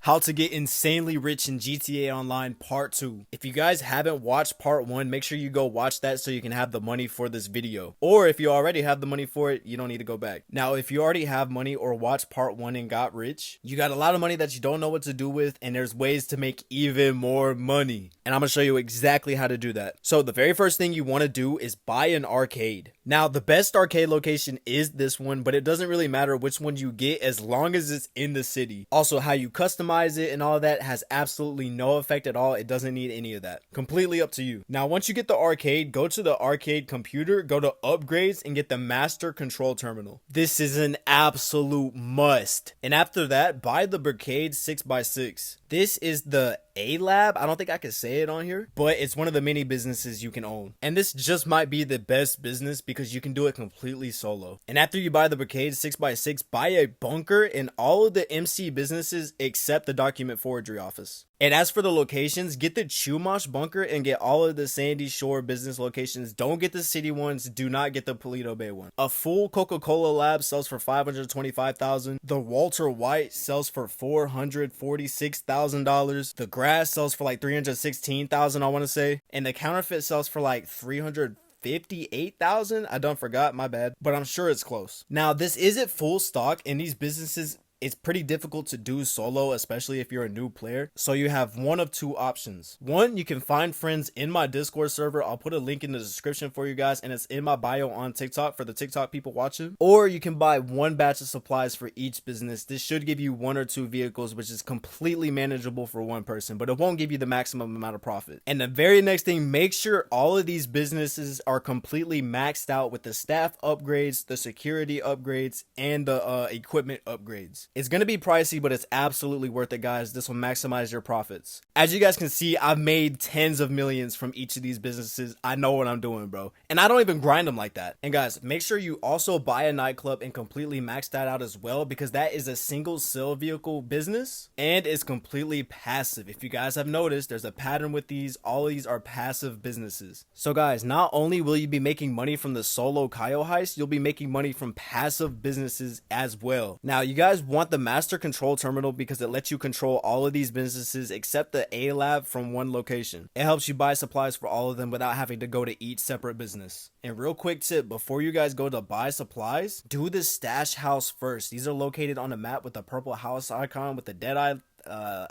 How to Get Insanely Rich in GTA Online Part 2. If you guys haven't watched Part 1, make sure you go watch that so you can have the money for this video. Or if you already have the money for it, you don't need to go back. Now, if you already have money or watched Part 1 and got rich, you got a lot of money that you don't know what to do with, and there's ways to make even more money. And I'm going to show you exactly how to do that. So the very first thing you want to do is buy an arcade. Now, the best arcade location is this one, but it doesn't really matter which one you get as long as it's in the city. Also, how you customize it and all that has absolutely no effect at all. It doesn't need any of that. Completely up to you. Now, once you get the arcade, go to the arcade computer, go to upgrades, and get the master control terminal. This is an absolute must. And after that, buy the Brigade 6x6. This is the A-Lab. I don't think I can say it on here, but it's one of the many businesses you can own. And this just might be the best business because you can do it completely solo. And after you buy the Brigade 6x6, buy a bunker in all of the MC businesses except the document forgery office. And as for the locations, get the Chumash bunker and get all of the Sandy Shore business locations. Don't get the city ones. Do not get the Paleto Bay one. A full Coca-Cola lab sells for $525,000. The Walter White sells for $446,000. The grass sells for like $316,000, I want to say. And the counterfeit sells for like $358,000. I done forgot, my bad, but I'm sure it's close. Now, this isn't full stock, and these businesses, it's pretty difficult to do solo, especially if you're a new player. So you have one of two options. One, you can find friends in my Discord server. I'll put a link in the description for you guys, and it's in my bio on TikTok for the TikTok people watching. Or you can buy one batch of supplies for each business. This should give you one or two vehicles, which is completely manageable for one person, but it won't give you the maximum amount of profit. And the very next thing, make sure all of these businesses are completely maxed out with the staff upgrades, the security upgrades, and the equipment upgrades. It's going to be pricey, but it's absolutely worth it, guys. This will maximize your profits. As you guys can see, I've made tens of millions from each of these businesses. I know what I'm doing, bro. And I don't even grind them like that. And guys, make sure you also buy a nightclub and completely max that out as well, because that is a single sell vehicle business and it's completely passive. If you guys have noticed, there's a pattern with these. All of these are passive businesses. So guys, not only will you be making money from the solo Cayo heist, you'll be making money from passive businesses as well. Now, you guys want the master control terminal because it lets you control all of these businesses except the A-Lab from one location. It helps you buy supplies for all of them without having to go to each separate business. And real quick tip, before you guys go to buy supplies, do the stash house first. These are located on the map with the purple house icon with the dead eye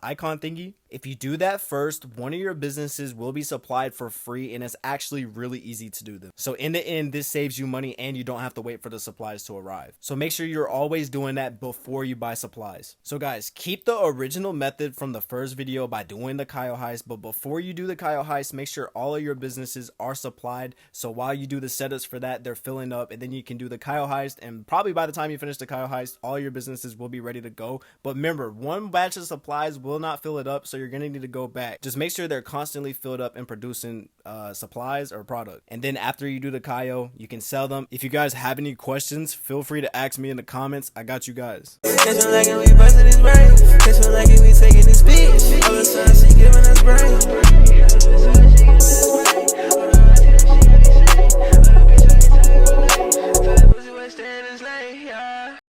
icon thingy. If you do that first, one of your businesses will be supplied for free, and it's actually really easy to do them. So in the end, this saves you money and you don't have to wait for the supplies to arrive. So make sure you're always doing that before you buy supplies. So guys, keep the original method from the first video by doing the Cayo heist, but before you do the Cayo heist, make sure all of your businesses are supplied. So while you do the setups for that, they're filling up, and then you can do the Cayo heist, and probably by the time you finish the Cayo heist, all your businesses will be ready to go. But remember, one batch of supplies will not fill it up, so you're gonna need to go back. Just make sure they're constantly filled up and producing supplies or product. And then after you do the Cayo, you can sell them. If you guys have any questions, feel free to ask me in the comments. I got you guys.